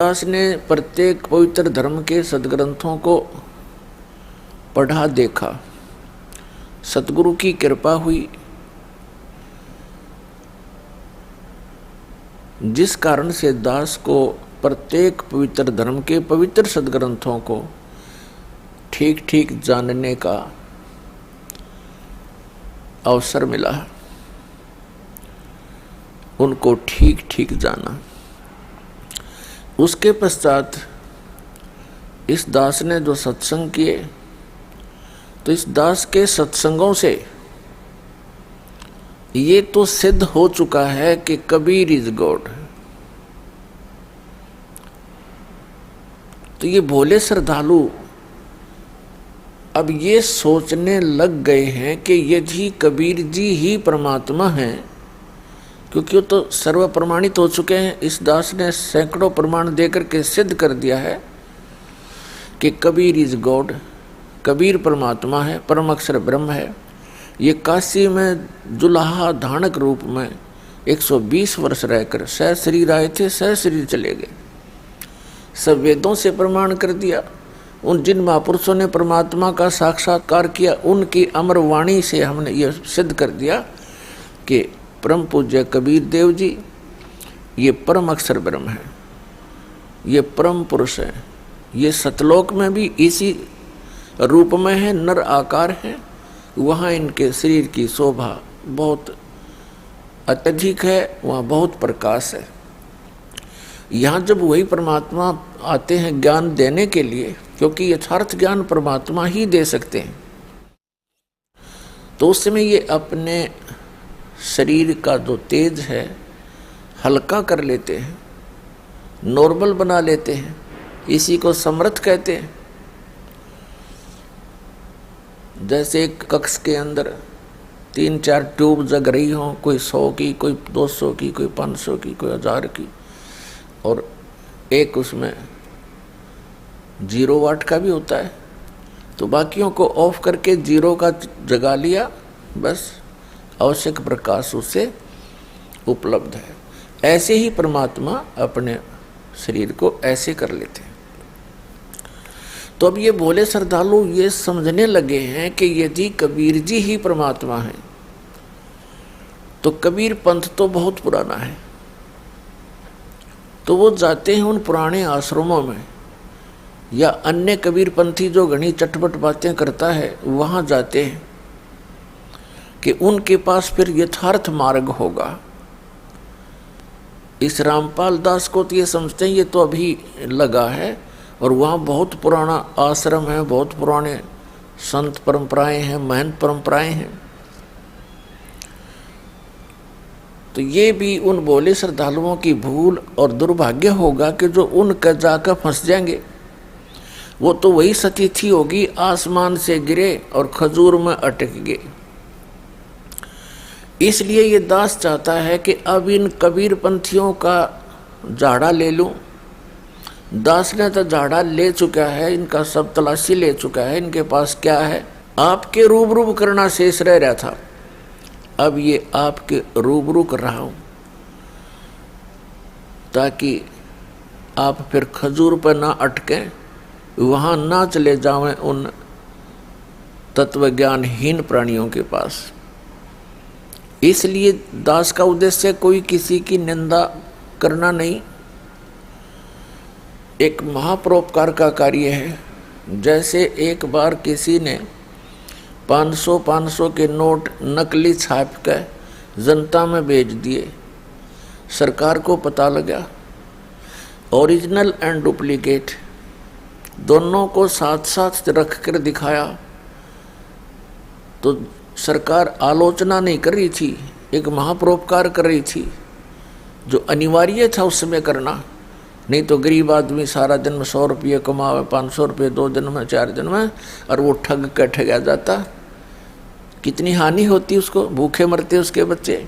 दास ने प्रत्येक पवित्र धर्म के सद्ग्रंथों को पढ़ा देखा। सतगुरु की कृपा हुई, जिस कारण से दास को प्रत्येक पवित्र धर्म के पवित्र सद्ग्रंथों को ठीक ठीक जानने का अवसर मिला। उनको ठीक ठीक जाना। उसके पश्चात इस दास ने जो सत्संग किए, तो इस दास के सत्संगों से ये तो सिद्ध हो चुका है कि कबीर इज गॉड। तो ये भोले श्रद्धालु अब ये सोचने लग गए हैं कि यदि कबीर जी ही परमात्मा हैं, क्योंकि वो तो सर्व प्रमाणित हो चुके हैं। इस दास ने सैकड़ों प्रमाण देकर के सिद्ध कर दिया है कि कबीर इज गॉड, कबीर परमात्मा है, परम अक्षर ब्रह्म है। ये काशी में जुलाहा धानक रूप में 120 वर्ष रहकर सह शरीर आए थे, सह शरीर चले गए। सब वेदों से प्रमाण कर दिया। उन जिन महापुरुषों ने परमात्मा का साक्षात्कार किया, उनकी अमर वाणी से हमने ये सिद्ध कर दिया कि परम पूज्य कबीर देव जी ये परम अक्षर ब्रह्म है, ये परम पुरुष है। ये सतलोक में भी इसी रूप में है, नर आकार है। वहाँ इनके शरीर की शोभा बहुत अत्यधिक है, वहाँ बहुत प्रकाश है। यहाँ जब वही परमात्मा आते हैं ज्ञान देने के लिए, क्योंकि यथार्थ ज्ञान परमात्मा ही दे सकते हैं, तो उस समय ये अपने शरीर का जो तेज है हल्का कर लेते हैं, नॉर्मल बना लेते हैं। इसी को समर्थ कहते हैं। जैसे एक कक्ष के अंदर 3-4 ट्यूब जग रही हों, कोई 100 की, कोई 200 की, कोई 500 की, कोई 1000 की, और एक उसमें 0 वाट का भी होता है। तो बाकियों को ऑफ करके 0 का जगा लिया, बस आवश्यक प्रकाश उससे उपलब्ध है। ऐसे ही परमात्मा अपने शरीर को ऐसे कर लेते हैं। तो अब ये भोले श्रद्धालु ये समझने लगे हैं कि यदि कबीर जी ही परमात्मा है, तो कबीर पंथ तो बहुत पुराना है। तो वो जाते हैं उन पुराने आश्रमों में, या अन्य कबीर पंथी जो घनी चटपट बातें करता है वहाँ जाते हैं कि उनके पास फिर यथार्थ मार्ग होगा। इस रामपाल दास को तो ये समझते हैं ये तो अभी लगा है, और वहाँ बहुत पुराना आश्रम है, बहुत पुराने संत परंपराएं हैं, महंत परंपराएं हैं। तो ये भी उन भोले श्रद्धालुओं की भूल और दुर्भाग्य होगा कि जो उनका जाकर फंस जाएंगे। वो तो वही सतीथी होगी, आसमान से गिरे और खजूर में अटक गए। इसलिए ये दास चाहता है कि अब इन कबीर पंथियों का झाड़ा ले लूं। दास ने तो झाड़ा ले चुका है, इनका सब तलाशी ले चुका है। इनके पास क्या है? आपके रूबरू करना शेष रह रहा था। अब ये आपके रूबरू कर रहा हूं, ताकि आप फिर खजूर पर ना अटकें, वहां ना चले जावें उन तत्वज्ञानहीन प्राणियों के पास। इसलिए दास का उद्देश्य कोई किसी की निंदा करना नहीं, एक महापरोपकार का कार्य है। जैसे एक बार किसी ने 500 के नोट नकली छाप कर जनता में भेज दिए। सरकार को पता लगा, ओरिजिनल एंड डुप्लीकेट दोनों को साथ साथ रख कर दिखाया। तो सरकार आलोचना नहीं कर रही थी, एक महापरोपकार कर रही थी, जो अनिवार्य था उस समय करना। नहीं तो गरीब आदमी सारा दिन में 100 रुपये कमावे, 500 रुपये 2 दिन में 4 दिन में, और वो ठग कर ठगा जाता, कितनी हानि होती उसको, भूखे मरते उसके बच्चे।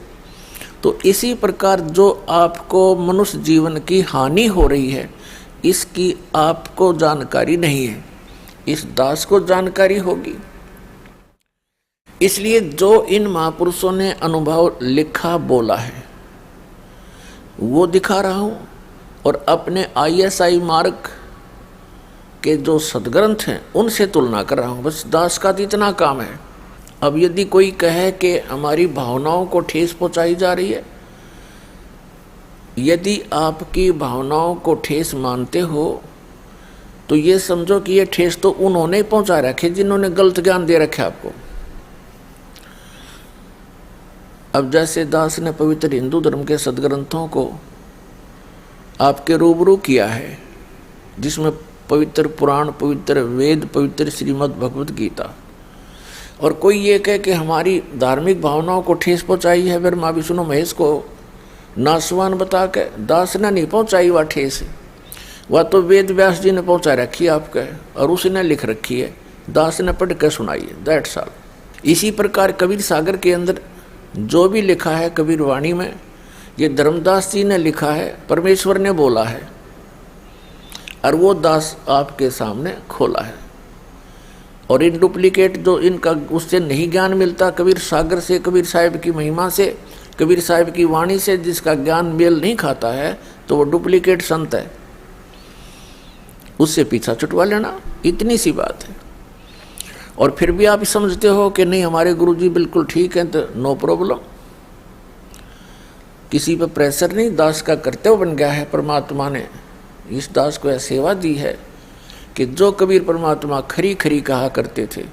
तो इसी प्रकार जो आपको मनुष्य जीवन की हानि हो रही है, इसकी आपको जानकारी नहीं है, इस दास को जानकारी होगी। इसलिए जो इन महापुरुषों ने अनुभव लिखा बोला है वो दिखा रहा हूं। और अपने ISI मार्ग के जो सदग्रंथ हैं उनसे तुलना कर रहा हूँ। बस दास का तो इतना काम है। अब यदि कोई कहे कि हमारी भावनाओं को ठेस पहुंचाई जा रही है, यदि आपकी भावनाओं को ठेस मानते हो तो ये समझो कि ये ठेस तो उन्होंने ही पहुंचा रखे जिन्होंने गलत ज्ञान दे रखे आपको। अब जैसे दास ने पवित्र हिंदू धर्म के सदग्रंथों को आपके रूबरू किया है, जिसमें पवित्र पुराण, पवित्र वेद, पवित्र श्रीमद् भगवत गीता, और कोई ये कहे कि हमारी धार्मिक भावनाओं को ठेस पहुंचाई है ब्रह्मा विष्णु महेश को नासवान बता के, दास ने नहीं पहुंचाई वह ठेस, वह तो वेद व्यास जी ने पहुंचा रखी है आपके, और उसने लिख रखी है, दास ने पढ़ के सुनाई है, दैट्स ऑल। इसी प्रकार कबीर सागर के अंदर जो भी लिखा है कबीर वाणी में, ये धर्मदास जी ने लिखा है, परमेश्वर ने बोला है, और वो दास आपके सामने खोला है। और इन डुप्लीकेट जो इनका उससे नहीं ज्ञान मिलता कबीर सागर से, कबीर साहिब की महिमा से, कबीर साहिब की वाणी से जिसका ज्ञान मेल नहीं खाता है, तो वो डुप्लीकेट संत है, उससे पीछा छुटवा लेना, इतनी सी बात है। और फिर भी आप समझते हो कि नहीं हमारे गुरुजी बिल्कुल ठीक हैं, तो नो प्रॉब्लम, किसी पे प्रेशर नहीं, दास का कर्तव्य बन गया है। परमात्मा ने इस दास को यह सेवा दी है कि जो कबीर परमात्मा खरी खरी कहा करते थे,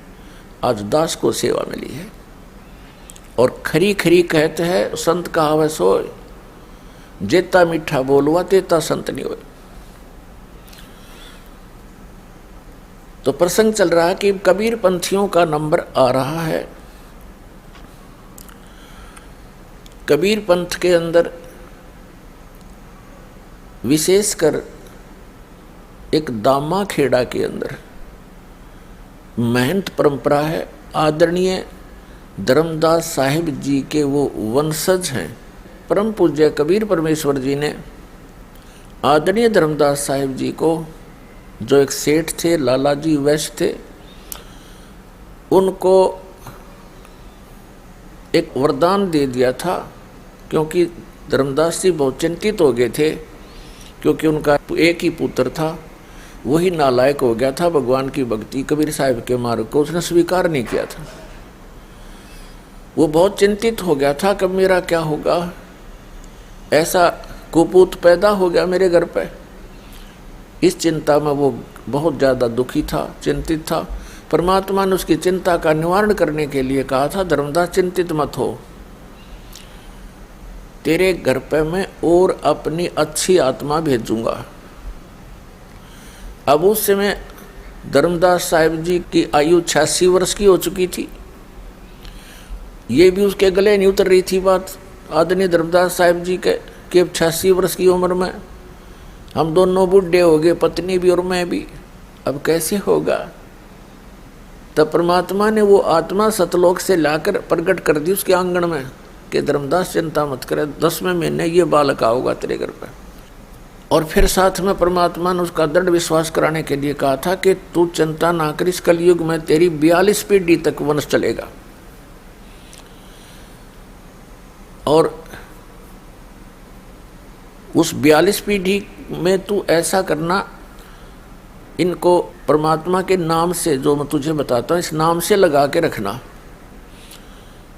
आज दास को सेवा मिली है। और खरी खरी कहते हैं संत कहावत सोय, जेता मीठा बोलवा तेता संत नहीं होए। तो प्रसंग चल रहा है कि कबीर पंथियों का नंबर आ रहा है। कबीर पंथ के अंदर विशेषकर एक दामा खेड़ा के अंदर महंत परंपरा है। आदरणीय धर्मदास साहिब जी के वो वंशज हैं। परम पूज्य कबीर परमेश्वर जी ने आदरणीय धर्मदास साहिब जी को, जो एक सेठ थे, लाला जी वैश्य थे, उनको एक वरदान दे दिया था, क्योंकि धर्मदास जी बहुत चिंतित हो गए थे, क्योंकि उनका एक ही पुत्र था, वही नालायक हो गया था। भगवान की भक्ति कबीर साहिब के मार्ग को उसने स्वीकार नहीं किया था। वो बहुत चिंतित हो गया था, कब मेरा क्या होगा, ऐसा कुपूत पैदा हो गया मेरे घर पे। इस चिंता में वो बहुत ज़्यादा दुखी था, चिंतित था। परमात्मा ने उसकी चिंता का निवारण करने के लिए कहा था, धर्मदास चिंतित मत हो, तेरे घर पे मैं और अपनी अच्छी आत्मा भेजूंगा। अब उस समय धर्मदास साहिब जी की आयु 86 वर्ष की हो चुकी थी। ये भी उसके गले नहीं उतर रही थी बात आदरणीय धर्मदास साहिब जी के 86 वर्ष की उम्र में हम दोनों बूढ़े हो गए, पत्नी भी और मैं भी, अब कैसे होगा। तब परमात्मा ने वो आत्मा सतलोक से लाकर प्रकट कर दी उसके आंगन में कि धर्मदास चिंता मत करे, 10वें महीने ये बालक आओगा तेरे घर पर। और फिर साथ में परमात्मा ने उसका दृढ़ विश्वास कराने के लिए कहा था कि तू चिंता ना कर, इस कलयुग में तेरी 42 पीढ़ी तक वंश चलेगा। और उस 42 पीढ़ी में तू ऐसा करना, इनको परमात्मा के नाम से, जो मैं तुझे बताता हूँ, इस नाम से लगा के रखना,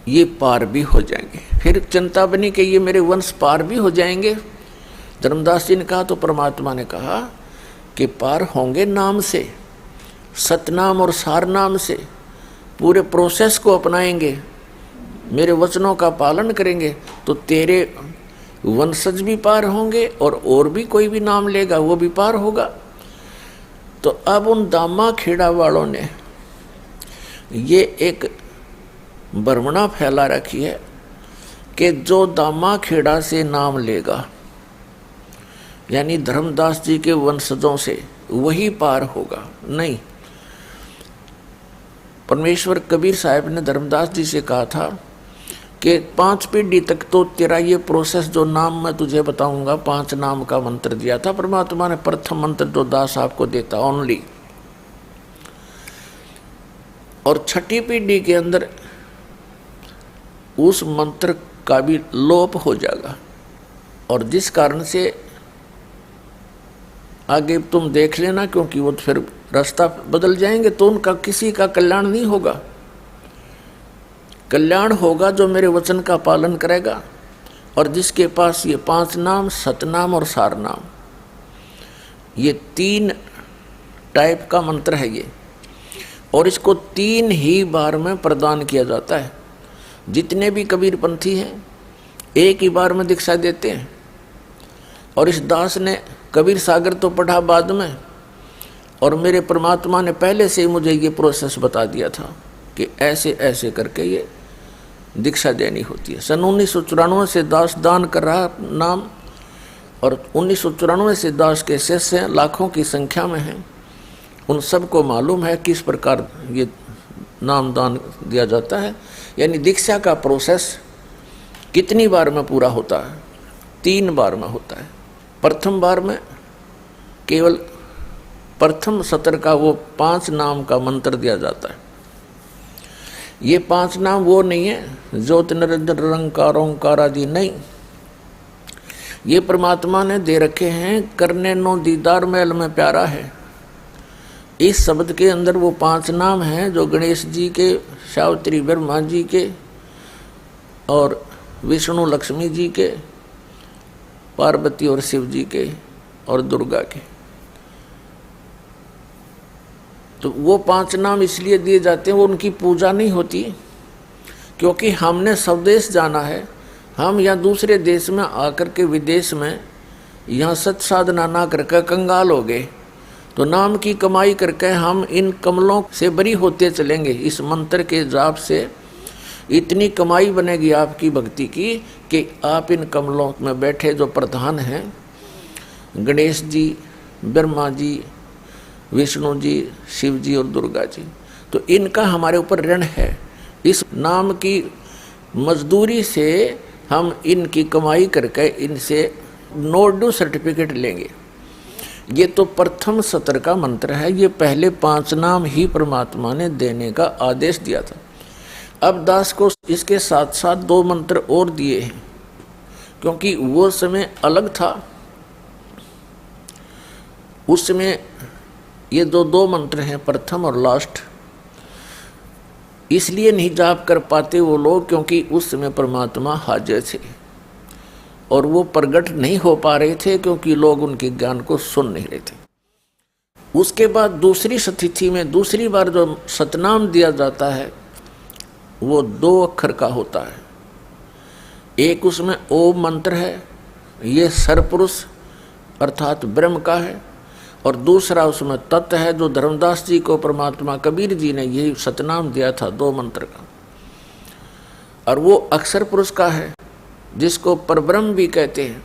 ये पार भी हो जाएंगे। फिर चिंता बनी कि ये मेरे वंश पार भी हो जाएंगे। धर्मदास जी ने कहा तो परमात्मा ने कहा कि पार होंगे नाम से, सतनाम और सार नाम से, पूरे प्रोसेस को अपनाएंगे, मेरे वचनों का पालन करेंगे, तो तेरे वंशज भी पार होंगे और भी कोई भी नाम लेगा वो भी पार होगा। तो अब उन दामा खेड़ा वालों ने ये एक भ्रमणा फैला रखी है कि जो दामा खेड़ा से नाम लेगा, यानी धर्मदास जी के वंशजों से, वही पार होगा। नहीं, परमेश्वर कबीर साहब ने धर्मदास जी से कहा था कि 5 पीढ़ी तक तो तेरा ये प्रोसेस, जो नाम मैं तुझे बताऊंगा, 5 नाम का मंत्र दिया था परमात्मा ने। प्रथम मंत्र जो दास आपको देता ओनली, और 6ठी पीढ़ी के अंदर उस मंत्र का भी लोप हो जाएगा। और जिस कारण से आगे तुम देख लेना, क्योंकि वो फिर रास्ता बदल जाएंगे तो उनका किसी का कल्याण नहीं होगा। कल्याण होगा जो मेरे वचन का पालन करेगा और जिसके पास ये 5 नाम, सतनाम और सारनाम, ये 3 टाइप का मंत्र है ये, और इसको 3 ही बार में प्रदान किया जाता है। जितने भी कबीरपंथी हैं एक ही बार में दीक्षा देते हैं। और इस दास ने कबीर सागर तो पढ़ा बाद में, और मेरे परमात्मा ने पहले से ही मुझे ये प्रोसेस बता दिया था कि ऐसे ऐसे करके ये दीक्षा देनी होती है। सन 1994 से दास दान कर रहा नाम, और 1994 से दास के शिष्य लाखों की संख्या में हैं। उन सबको मालूम है किस प्रकार ये नाम दान दिया जाता है। यानी दीक्षा का प्रोसेस कितनी बार में पूरा होता है? 3 बार में होता है। प्रथम बार में केवल प्रथम सत्र का वो 5 नाम का मंत्र दिया जाता है। ये 5 नाम वो नहीं है ज्योति निरंजन निरंकार ओंकार आदि, नहीं। ये परमात्मा ने दे रखे हैं करने नो दीदार महल में प्यारा है। इस शब्द के अंदर वो 5 नाम हैं जो गणेश जी के, सावित्री ब्रह्मा जी के, और विष्णु लक्ष्मी जी के, पार्वती और शिव जी के, और दुर्गा के। तो वो 5 नाम इसलिए दिए जाते हैं, वो उनकी पूजा नहीं होती, क्योंकि हमने स्वदेश जाना है। हम या दूसरे देश में आकर के विदेश में यहाँ सत साधना ना करके कंगाल हो गए, तो नाम की कमाई करके हम इन कमलों से बरी होते चलेंगे। इस मंत्र के जाप से इतनी कमाई बनेगी आपकी भक्ति की कि आप इन कमलों में बैठे जो प्रधान हैं, गणेश जी, ब्रह्मा जी, विष्णु जी, शिव जी और दुर्गा जी, तो इनका हमारे ऊपर ऋण है। इस नाम की मजदूरी से हम इनकी कमाई करके इनसे नोडू सर्टिफिकेट लेंगे। ये तो प्रथम सत्र का मंत्र है। ये पहले 5 नाम ही परमात्मा ने देने का आदेश दिया था। अब दास को इसके साथ साथ 2 मंत्र और दिए हैं, क्योंकि वो समय अलग था। उस समय ये 2 मंत्र हैं, प्रथम और लास्ट, इसलिए नहीं जाप कर पाते वो लोग, क्योंकि उस समय परमात्मा हाजिर थे और वो प्रकट नहीं हो पा रहे थे, क्योंकि लोग उनके ज्ञान को सुन नहीं रहे थे। उसके बाद दूसरी तिथि में दूसरी बार जो सतनाम दिया जाता है वो 2 अक्षर का होता है। एक उसमें ओम मंत्र है, ये सरपुरुष अर्थात ब्रह्म का है, और दूसरा उसमें तत्व है जो धर्मदास जी को परमात्मा कबीर जी ने यही सतनाम दिया था 2 मंत्र का, और वो अक्षर पुरुष का है जिसको परब्रह्म भी कहते हैं।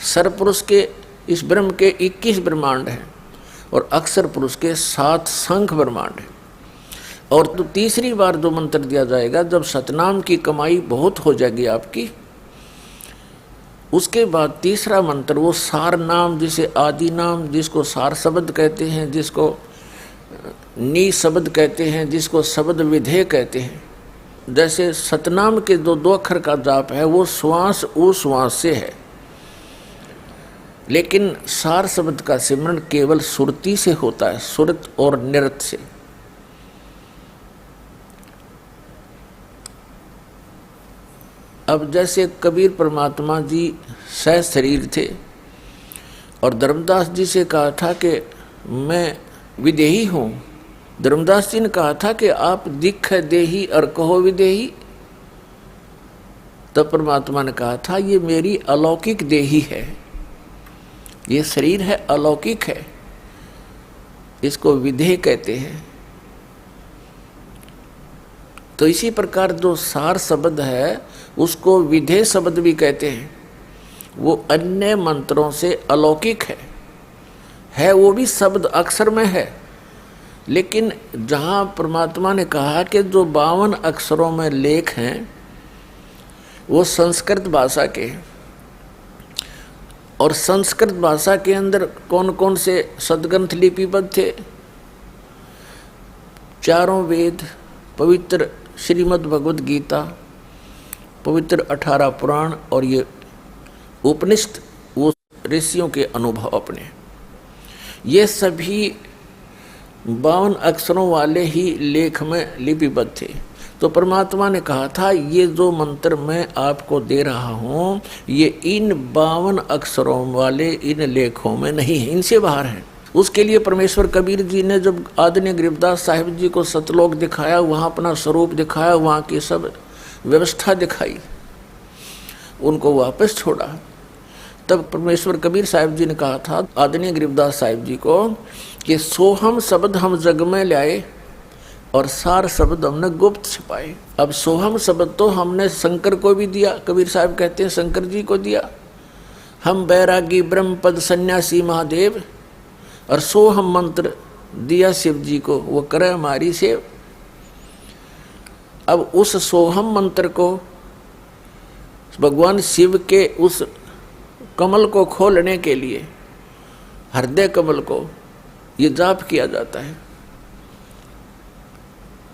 सरपुरुष के इस ब्रह्म के 21 ब्रह्मांड हैं और अक्षर पुरुष के 7 शंख ब्रह्मांड हैं। और तो तीसरी बार जो मंत्र दिया जाएगा जब सतनाम की कमाई बहुत हो जाएगी आपकी, उसके बाद तीसरा मंत्र वो सार नाम, जिसे आदि नाम, जिसको सार शब्द कहते हैं, जिसको नी शब्द कहते हैं, जिसको शब्द विधेय कहते हैं। जैसे सतनाम के 2 अक्षर का जाप है वो श्वास उश्वास से है, लेकिन सार शब्द का सिमरन केवल सुरती से होता है, सुरत और निरत से। अब जैसे कबीर परमात्मा जी सह शरीर थे और धर्मदास जी से कहा था कि मैं विदेही हूँ, धर्मदास जी ने कहा था कि आप दिख देही और कहो विदेही, तब परमात्मा ने कहा था ये मेरी अलौकिक देही है, ये शरीर है अलौकिक है, इसको विधेय कहते हैं। तो इसी प्रकार जो सार शब्द है उसको विधेय शब्द भी कहते हैं। वो अन्य मंत्रों से अलौकिक है वो भी शब्द अक्षर में है, लेकिन जहाँ परमात्मा ने कहा कि जो 52 अक्षरों में लेख हैं वो संस्कृत भाषा के, और संस्कृत भाषा के अंदर कौन कौन से सदग्रंथ लिपिबद्ध थे? 4 वेद, पवित्र श्रीमद् भगवद गीता, पवित्र 18 पुराण और ये उपनिषद, वो ऋषियों के अनुभव अपने। ये सभी 52 अक्षरों वाले ही लेख में लिपिबद्ध थे। तो परमात्मा ने कहा था ये जो मंत्र मैं आपको दे रहा हूँ ये इन 52 अक्षरों वाले इन लेखों में नहीं है, इनसे बाहर है। उसके लिए परमेश्वर कबीर जी ने जब आदरणीय गरीबदास साहिब जी को सतलोक दिखाया, वहाँ अपना स्वरूप दिखाया, वहाँ की सब व्यवस्था दिखाई, उनको वापस छोड़ा, तब परमेश्वर कबीर साहिब जी ने कहा था आदरणीय गरीबदास साहिब जी को कि सोहम शब्द हम जग में लाए और सार शब्द हमने गुप्त छिपाए। अब सोहम शब्द तो हमने शंकर को भी दिया, कबीर साहब कहते हैं शंकर जी को दिया, हम बैरागी ब्रह्म पद सन्यासी महादेव, और सोहम मंत्र दिया शिव जी को, वो करे हमारी सेव। अब उस सोहम मंत्र को भगवान शिव के उस कमल को खोलने के लिए, हृदय कमल को, ये जाप किया जाता है,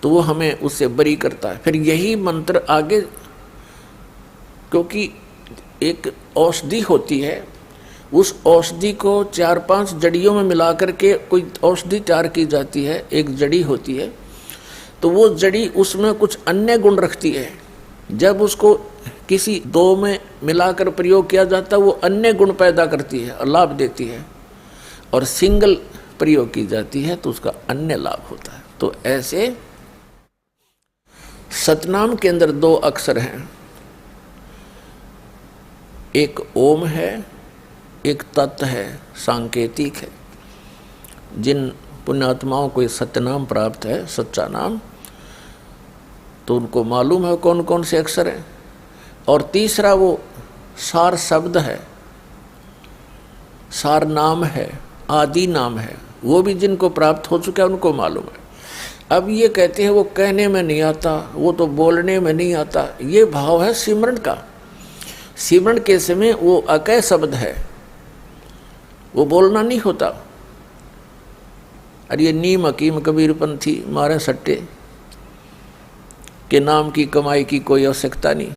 तो वो हमें उससे बरी करता है। फिर यही मंत्र आगे, क्योंकि एक औषधि होती है, उस औषधि को 4-5 जड़ियों में मिला करके कोई औषधि तैयार की जाती है, एक जड़ी होती है, तो वो जड़ी उसमें कुछ अन्य गुण रखती है। जब उसको किसी 2 में मिलाकर प्रयोग किया जाता है वो अन्य गुण पैदा करती है और लाभ देती है, और सिंगल प्रयोग की जाती है तो उसका अन्य लाभ होता है। तो ऐसे सतनाम के अंदर 2 अक्षर हैं, एक ओम है, एक तत् है, सांकेतिक है। जिन पुण्यात्माओं को सत्यनाम प्राप्त है, सच्चा नाम, तो उनको मालूम है कौन कौन से अक्षर हैं। और तीसरा वो सार शब्द है, सार नाम है, आदि नाम है, वो भी जिनको प्राप्त हो चुका है उनको मालूम है। अब ये कहते हैं वो कहने में नहीं आता, वो तो बोलने में नहीं आता, ये भाव है सिमरन का। सिमरन के समय वो अकय शब्द है, वो बोलना नहीं होता। अरे ये नीम हकीम कबीरपंथी मारे सट्टे के नाम की कमाई की कोई आवश्यकता नहीं।